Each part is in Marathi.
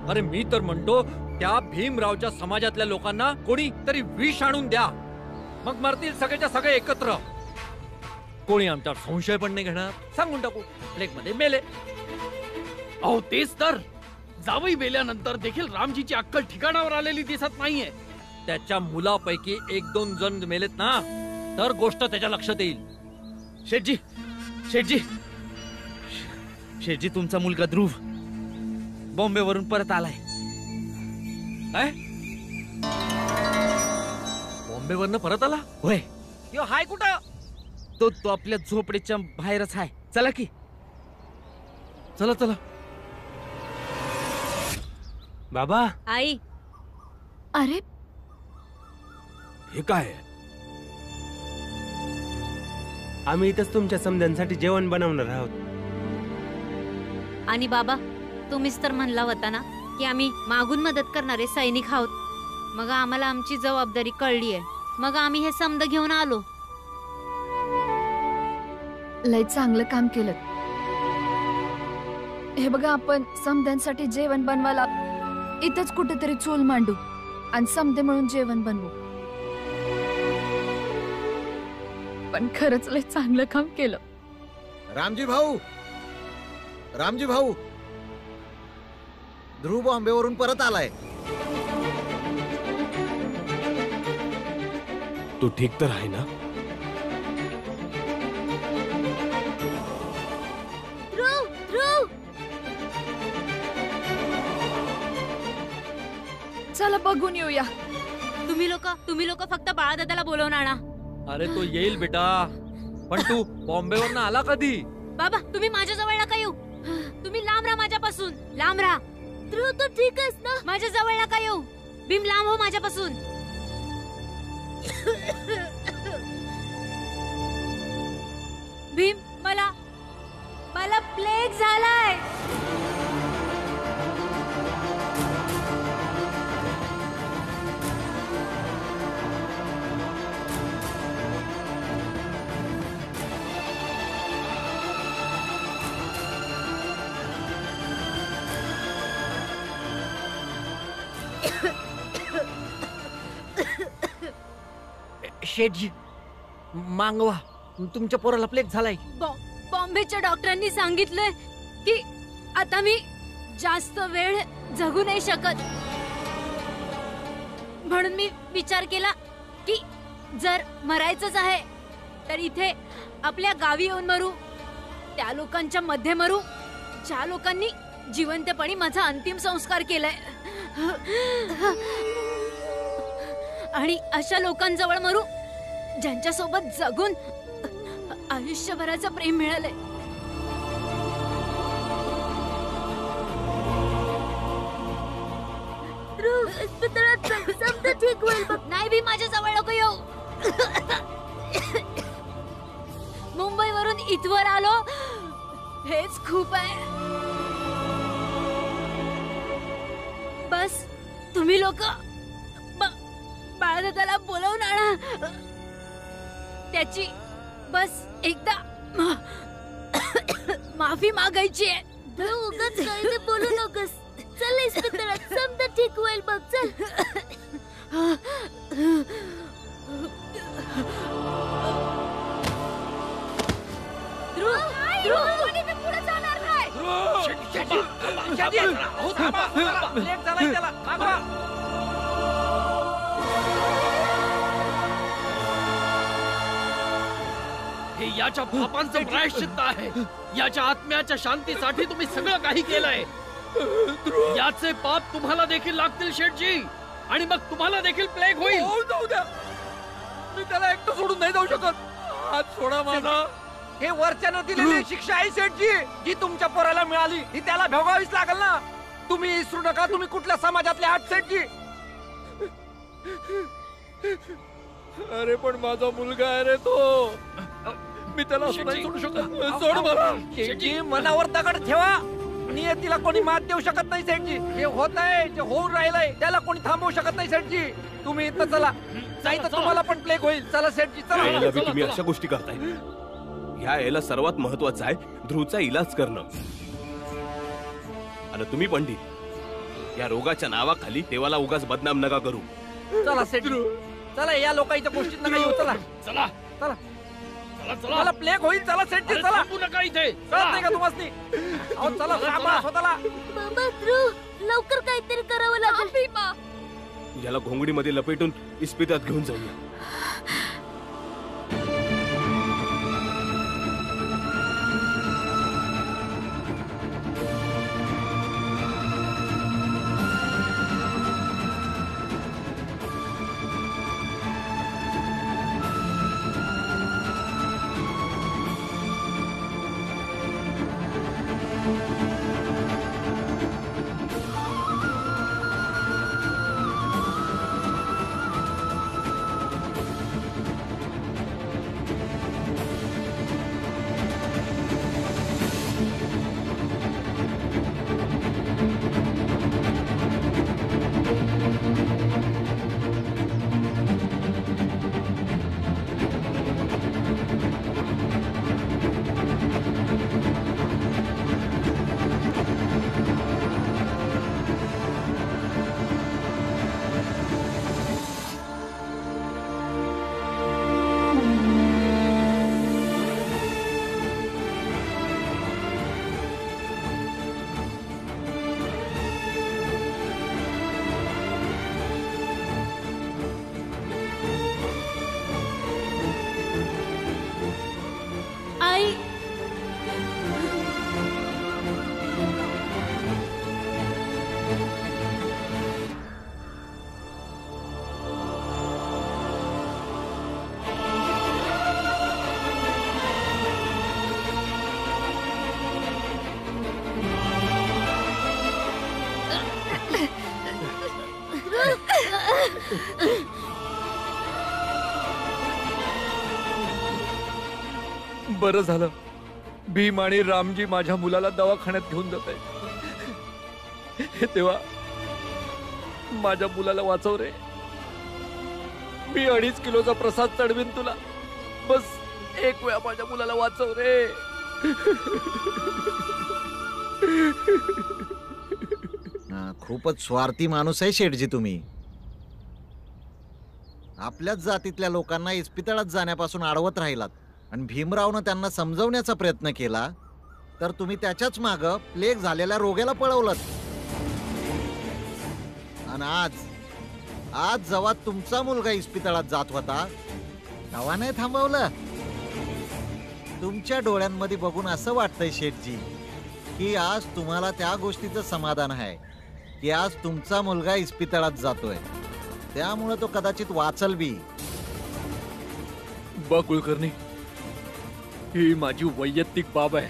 अरे मी तर म्हणतो त्या भीमरावच्या समाजातल्या लोकांना कोणी तरी विष आणून द्या, मग मरतील सगळेच्या सगळे एकत्र. कोणी आमच्यावर संशय पण नाही घेणार. सांगून टाकू प्लेग मध्ये मेले. अहो तेच तर, जावई मेल्यानंतर देखील रामजीची अक्कल ठिकाणावर आलेली दिसत नाहीये. त्याच्या मुलापैकी 1-2 जण मेलेत ना, तर गोष्ट त्याच्या लक्षात येईल. शेठजी, शेठजी, शेठजी, तुमचा मुलगा ध्रुव बॉम्बेवरून परत आलाय. काय? बॉम्बेवरनं परत आला? होय. यो हाय कुठं? तो आपल्या झोपडीच्या बाहेरच आहे. चला की. चला चला. बाबा. आई. अरे हे काय? आम्ही इथंच तुमच्या समध्यांसाठी जेवण बनवणार आहोत. आणि बाबा, तुम्हीच तर म्हणला होता ना की आम्ही मागून मदत करणारे सैनिक आहोत. मग आम्हाला आमची जबाबदारी कळली आहे, मग आम्ही हे समद घेऊन आलो. लय चांगलं काम केलं. हे बघा, आपण समध्यांसाठी जेवण बनवायला इथंच कुठेतरी चूल मांडू आणि समधे म्हणून जेवण बनवू. पण खरंच लय चांगलं काम केलं. रामजी भाऊ, रामजी भाऊ, ध्रुव बॉम्बेवरून परत आलाय. तू ठीक तर आहे ना? ध्रुव, ध्रुव. चला बघून येऊया. तुम्ही लोक फक्त बाळादादाला बोलवून आणा. अरे तो येईल बेटा, पण तू बॉम्बेवरनं आला कधी? बाबा, तुम्ही माझ्या जवळ नका येऊ. तुम्ही लांब राहा माझ्यापासून, लांब राहा. ध्रुव, तू ठीक आहेस ना? माझ्या जवळ नका येऊ. भीम, लांब हो माझ्यापासून. भीम, मला प्लेग झालाय. शेठजी, मागवा, तुमच्या पोराला प्लेग झालाय. बॉम्बेच्या डॉक्टरांनी सांगितलंय की आता मी जास्त वेळ जगू नाही शकत. म्हणून मी विचार केला की जर मरायचंच आहे तर इथे आपल्या गावी येऊन मरू, त्या लोकांच्या मध्ये मरू ज्या लोकांनी जिवंतपणी माझा अंतिम संस्कार केलाय, आणि अशा लोकांजवळ मरू ज्यांच्यासोबत जगून आयुष्यभराचं प्रेम मिळालंय. ठीक होईल. नाही भी माझ्या जवळ नको येऊ. मुंबईवरून इथवर आलो हेच खूप आहे. बस तुम्ही लोक बाळादादाला बोलवून आणा. त्याची बस एकदा माफी मागायची आहे. उगाच काही बोलू नकोस. चल इस्पितळात, समजा ठीक होईल बघ. चल. पुढे जाणार काय? हे याच्या पापांचं प्रायश्चित्त आहे. याच्या आत्म्याच्या शांतीसाठी तुम्ही सगळं काही केलंय. याचे पाप तुम्हाला देखील लागतील शेठजी, आणि मग तुम्हाला देखील प्लेग होईल. जाऊ द्या, मी त्याला एकटं सोडून नाही जाऊ शकत. हात सोडा माझा. हे वरच्यानं दिलेली शिक्षा आहे शेठजी, जी तुमच्या पोराला मिळाली ही त्याला भोगावीच लागल ना. तुम्ही विसरू नका तुम्ही कुठल्या समाजातले आहात शेठजी. अरे पण माझा मुलगा आहे रे तो, मी त्याला नाही सोडू शकत. सोड मला शेठजी. मनावर दगड ठेवा. नियतीला कोणी मात देऊ शकत नाही सेठजी. जे होत आहे, जे होऊन राहिलंय त्याला कोणी थांबवू शकत नाही सेठजी. तुम्ही इथं चला, नाही तर तुम्हाला पण प्लेग होईल. चला सेठजी, चला. तुम्ही अशा गोष्टी करताय. ह्या याला सर्वात महत्वाचं आहे ध्रुवचा इलाज करणं. आणि तुम्ही पंडित, या रोगाच्या नावाखाली देवाला उगाच बदनाम नका करू. चला सेठजी, चला या लोकांच्या गोष्टीत नका येऊ. चला चला चला चला चला. मला प्लेग होईल. चला सेठजी, अरे चला. थांबू नका इथे. कळत नाही का तुम्हाला? अहो चला, चला, सांभाळा चला. स्वतःला. बाबा ध्रुव, लवकर काहीतरी करावं लागेल. याला घोंगडीमध्ये लपेटून इस्पितात घेऊन जाऊया. आई, बरं झालं भीम आणि रामजी माझ्या मुलाला दवाखान्यात घेऊन जात आहेत. तेव्हा माझ्या मुलाला वाचव रे. मी 2.5 किलोचा प्रसाद चढवीन तुला. बस एक वेळा माझ्या मुलाला वाचव रे. खूपच स्वार्थी माणूस आहे शेठजी तुम्ही. आपल्याच जातीतल्या लोकांना इस्पितळात जाण्यापासून अडवत राहिलात आणि भीमरावनं त्यांना समजवण्याचा प्रयत्न केला तर तुम्ही त्याच्याच माग प्लेग झालेल्या रोग्याला पळवलं. आणि आज जेव्हा तुमचा मुलगा इस्पितळात जात होता तेव्हा नाही थांबवलं. तुमच्या डोळ्यांमध्ये बघून असं वाटतंय शेठजी की आज तुम्हाला त्या गोष्टीचं समाधान आहे की आज तुमचा मुलगा इस्पितळात जातोय, त्यामुळे तो कदाचित वाचल बी. बा कुलकर्णी, ही माझी वैयक्तिक बाब आहे.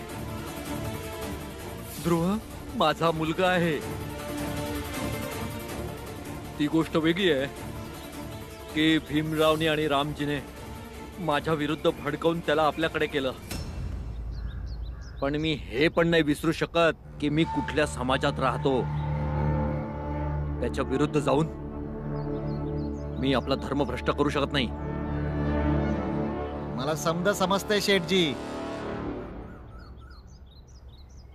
ध्रुव माझा मुलगा आहे. ती गोष्ट वेगळी आहे की भीमरावने आणि रामजीने माझ्या विरुद्ध भडकवून त्याला आपल्याकडे केलं. पण मी हे पण नाही विसरू शकत की मी कुठल्या समाजात राहतो. त्याच्या विरुद्ध जाऊन मी आपला धर्म भ्रष्ट करू शकत नाही. मला समजतंय शेठजी.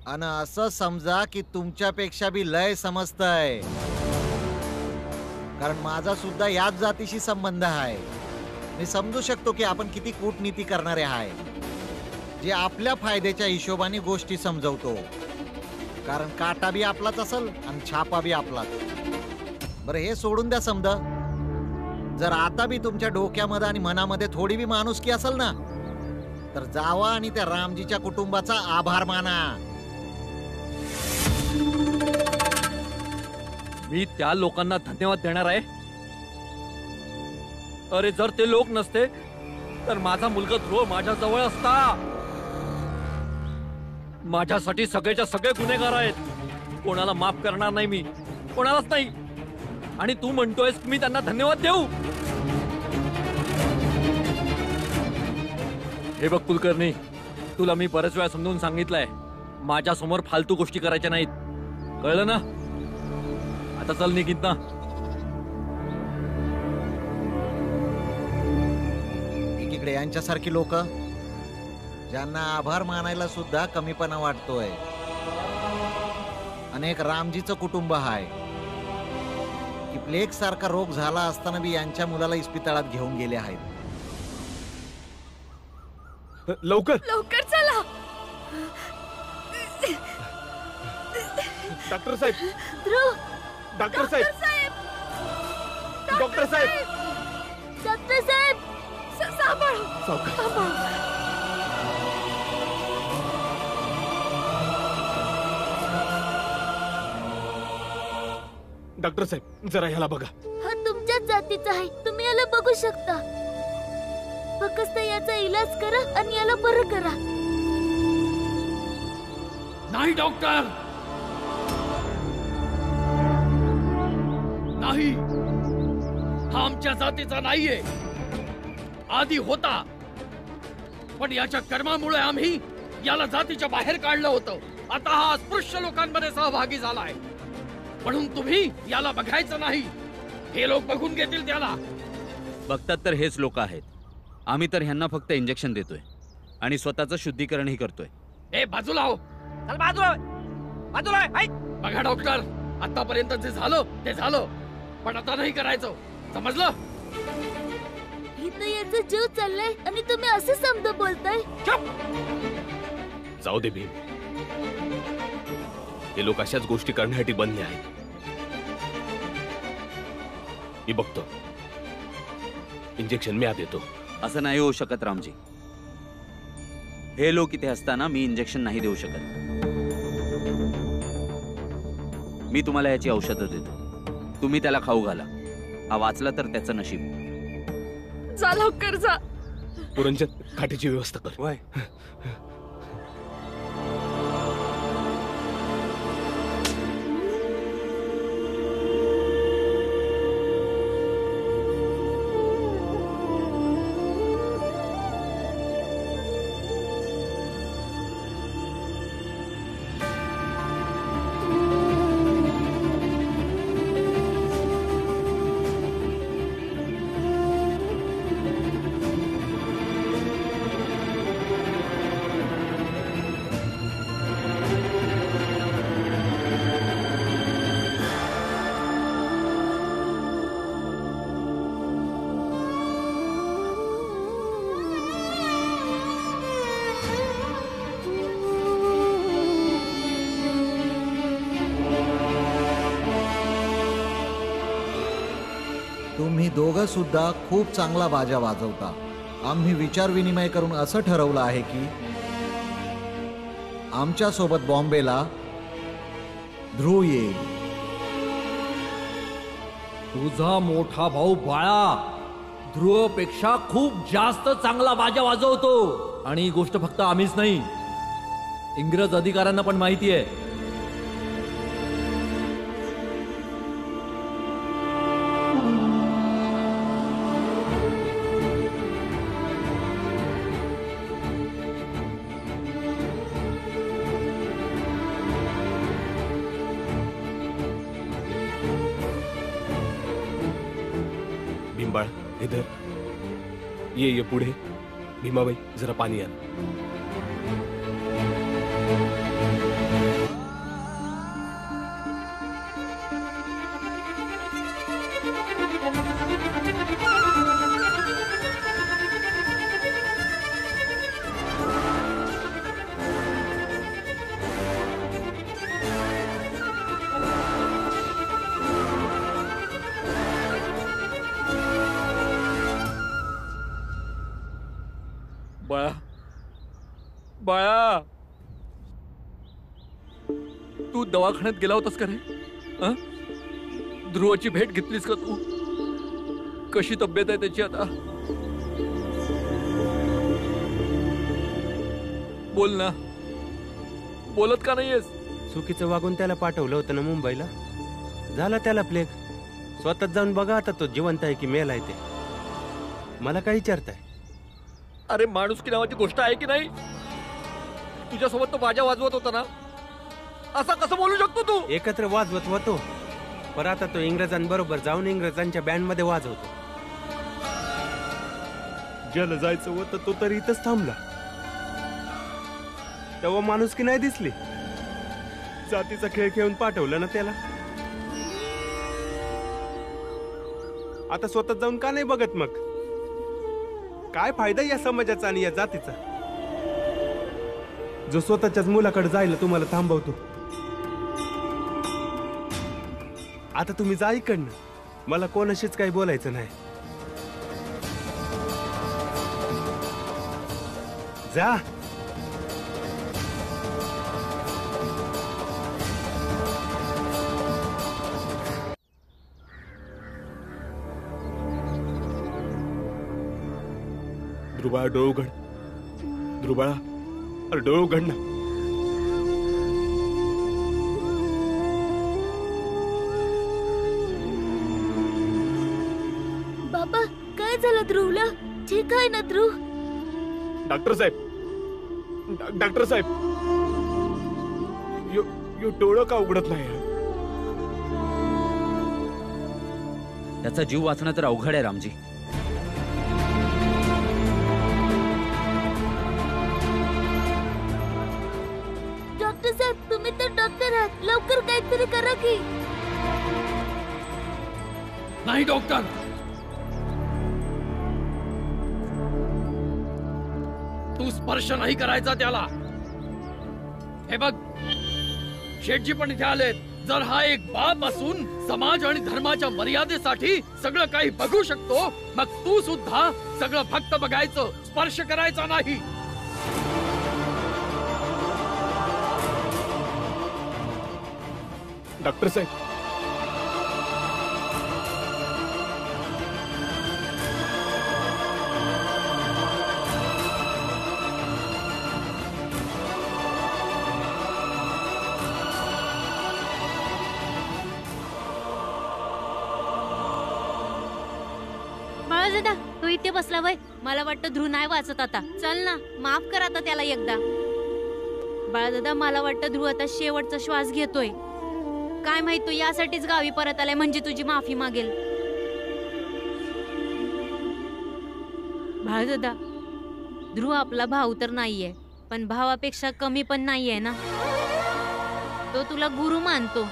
आणि असं समजा की तुमच्यापेक्षा बी लय समजतंय, कारण माझा सुद्धा याच जातीशी संबंध आहे. मी समजू शकतो की आपण किती कूटनीती करणारे आहे, जे आपल्या फायद्याच्या हिशोबाने गोष्टी समजवतो. कारण काटा बी आपलाच असेल आणि छापा बी आपलाच. बरं हे सोडून द्या समजा. जर आता बी तुमच्या डोक्यामध्ये आणि मनामध्ये थोडी बी माणुसकी असेल ना तर जावा आणि त्या रामजीच्या कुटुंबाचा आभार माना. मी त्या लोकांना धन्यवाद देणार आहे. अरे जर ते लोक नसते तर माझा मुलगा ध्रुव माझ्या जवळ असता. माझ्यासाठी सगळेच्या सगळे गुन्हेगार आहेत. कोणाला माफ करणार नाही मी, कोणालाच नाही. आणि तू म्हणतोयस मी त्यांना धन्यवाद देऊ? हे बघ कुलकर्णी, तुला मी बरेच वेळा समजून सांगितलंय, माझ्या समोर फालतू गोष्टी करायच्या नाहीत. कळलं ना? आता चल निघित ना. एकीकडे यांच्यासारखी लोक ज्यांना आभार मानायला सुद्धा कमीपणा वाटतोय. अनेक रामजीचं कुटुंब आहे की प्लेग सारखा रोग झाला असताना बी यांच्या मुलाला इस्पितळात घेऊन गेले आहेत. लवकर लवकर चला. डॉक्टर साहेब, ध्रुव, डॉक्टर साहेब, डॉक्टर साहेब, डॉक्टर साहेब, सांभाळ. डॉक्टर साहेब, जरा ह्याला बघा. हा तुमच्याच जातीचा आहे, तुम्ही याला बघू शकता. फक्त याचा इलाज करा आणि याला बरं करा. नाही डॉक्टर, नाही. हा आमच्या जातीचा नाहीये. आधी होता, पण याच्या कर्मामुळे आम्ही याला जातीच्या बाहेर काढलं होतं. आता हा अस्पृश्य लोकांमध्ये सहभागी झालाय, म्हणून तुम्ही याला बघायचं नाही. हे लोक बघून घेतील त्याला. बघतात तर हेच लोक आहेत. आम्ही तर ह्यांना फक्त इंजेक्शन देतोय आणि स्वतःचं शुद्धीकरणही करतोय. ए बाजूला हो, चल बाजूला बाजूला ऐक. बघा डॉक्टर, आतापर्यंत जे झालं ते झालं, पण आता नाही करायचं, समजलं? इथं याचा जीव चाललाय आणि तुम्ही असं समजा बोलताय. जाऊ दे भीम, हे लोक अशाच गोष्टी करण्यासाठी बनले आहेत. मी बघतो, इंजेक्शन मी आत देतो. असं नाही होऊ शकत रामजी. हे लोक इथे असताना मी इंजेक्शन नाही देऊ शकत. मी तुम्हाला याची औषधं देतो, तुम्ही त्याला खाऊ घाला. हा वाचला तर त्याचं नशीब. जा लवकर जा. पुरंजन, खाटीची व्यवस्था कर. वय तुम्ही दोघं सुद्धा खूप चांगला बाजा वाजवता. आम्ही विचार विनिमय करून असं ठरवलं आहे की आमच्या सोबत बॉम्बेला ध्रुव येईल. तुझा मोठा भाऊ बाळा ध्रुवपेक्षा खूप जास्त चांगला बाजा वाजवतो. आणि ही गोष्ट फक्त आम्हीच नाही, इंग्रज अधिकाऱ्यांना पण माहिती आहे. भीमबाळ, इधर ये पुढे. भीमाबाई, जरा पाणी आण. बाळा, बाळा, तू दवाखान्यात गेला होतास का रे? ध्रुवाची भेट घेतलीस का तू? कशी तब्येत आहे त्याची आता? बोल ना, बोलत का नाहीयेस? चुकीचं वागून त्याला पाठवलं होतं ना मुंबईला. झाला त्याला प्लेग. स्वतःच जाऊन बघा आता तो जिवंत आहे की मेलाय ते. मला काय विचारताय? अरे माणुसकी नावाची गोष्ट आहे की नाही? तुझ्यासोबत तो बाजा वाजवत होता ना, असं कसं बोलू शकतो तू? एकत्र वाजवत होतो, पण आता तो इंग्रजांबरोबर जाऊन इंग्रजांच्या बँड मध्ये वाजवतो. ज्याला जायचं होतं तो तर इथंच थांबला. तेव्हा माणुसकी नाही दिसली. जातीचा खेळ खेळून पाठवलं ना त्याला. आता स्वतः जाऊन का नाही बघत मग? काय फायदा या समाजाचा आणि या जातीचा, जो स्वतःच्याच मुलाकडे जायला तुम्हाला थांबवतो? आता तुम्ही जा इकडनं, मला कोणाशीच काही बोलायचं नाही. जा. ध्रुबाळा डोळे उघड. ध्रुबाळा, अरे डोळे उघड ना. बाबा, काय झालं ध्रुवला? ठीक आहे ना ध्रुव? डॉक्टर साहेब, डॉक्टर साहेब, यो डोळं का उघडत नाही? त्याचा जीव वाचणं तर अवघड आहे रामजी. डॉक्टर साहेब, तुम्ही तर डॉक्टर आहात, लवकर काहीतरी करा की. नाही डॉक्टर, तू स्पर्श नाही करायचा त्याला. हे बघ, शेठजी पण इथे आलेत. जर हा एक बाप असून समाज आणि धर्माच्या मर्यादेसाठी सगळं काही बघू शकतो, मग तू सुद्धा सगळं फक्त बघायचं, स्पर्श करायचा नाही. डॉक्टर साहेब, बाळादादा, तो इथे बसला वय. मला वाटतं ध्रुव नाही वाचत आता. चल ना, माफ कर आता त्याला एकदा. बाळादादा, मला वाटतं ध्रुव आता शेवटचा श्वास घेतोय. काय माहित, तो यासाठीच गावी परत आलाय, म्हणजे तुझी माफी मागेल. बाळादादा, ध्रुव आपला भाऊ तर नाहीये, पण भावापेक्षा कमी पण नाहीये ना. तो तुला गुरु मानतो.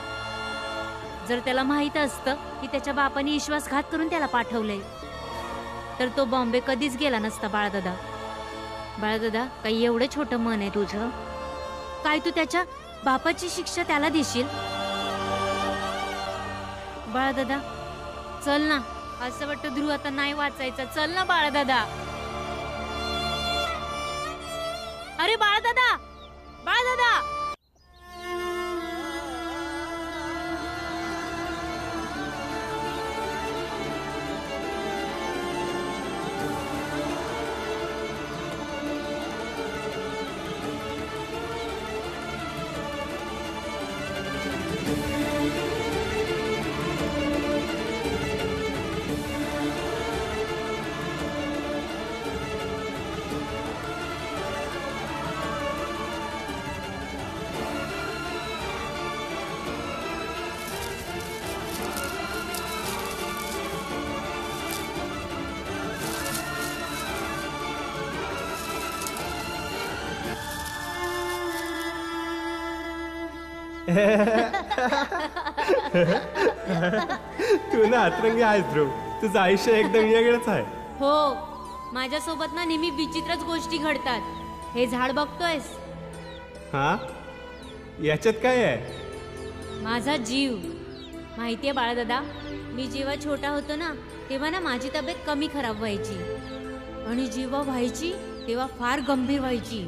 जर त्याला माहित असतं की त्याच्या बापाने विश्वासघात करून त्याला पाठवलंय, तर तो बॉम्बे कधीच गेला नसता. बाळादादा, बाळादादा, काही एवढं छोटं मन आहे तुझं? काय तू त्याच्या बापाची शिक्षा त्याला देशील? बाळादादा, चल ना. असं वाटतं ध्रुव आता नाही वाचायचा. चल ना बाळादादा. अरे बाळादादा, बाळादादा. तू ना अतरंगी आहेस ध्रुव. तुझं आयुष्य एकदम वेगळंच आहे. हो, माझ्यासोबत ना नेहमी विचित्रच गोष्टी घडतात. हे झाड बघतोयस? हा, याच्यात काय आहे? माझा जीव. माहितीये बाळादादा, मी जेव्हा छोटा होतो ना, तेव्हा ना माझी तब्येत कमी खराब व्हायची, आणि जेव्हा व्हायची तेव्हा फार गंभीर व्हायची.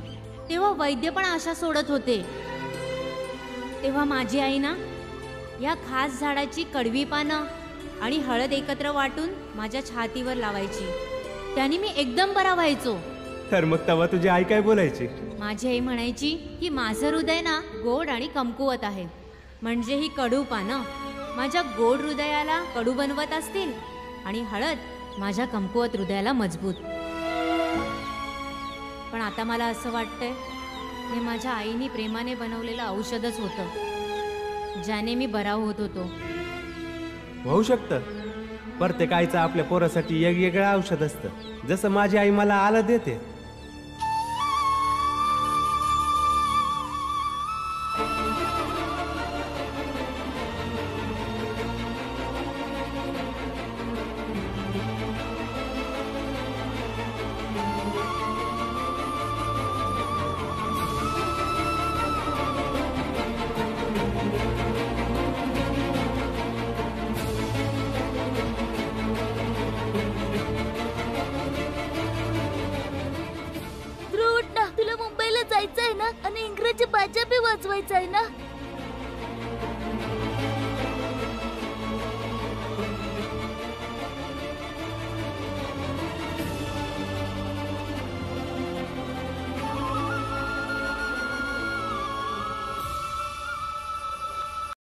तेव्हा वैद्य पण आशा सोडत होते. तेव्हा माझी आई ना या खास झाडाची कडवी पानं आणि हळद एकत्र वाटून माझ्या छातीवर लावायची. त्याने मी एकदम बरा व्हायचो. तर मग तेव्हा तुझी आई काय बोलायची? माझी आई म्हणायची की माझं हृदय ना गोड आणि कमकुवत आहे, म्हणजे ही कडू पानं माझ्या गोड हृदयाला कडू बनवत असतील, आणि हळद माझ्या कमकुवत हृदयाला मजबूत. पण आता मला असं वाटतंय, हे माझ्या आईने प्रेमाने बनवलेलं औषधच होतं, ज्याने मी बरा होत होतो. होऊ शकतं. प्रत्येक आईचं आपल्या पोरासाठी वेगवेगळं औषध असतं. जसं माझी आई मला आलं देते. वाचवायचं आहे ना.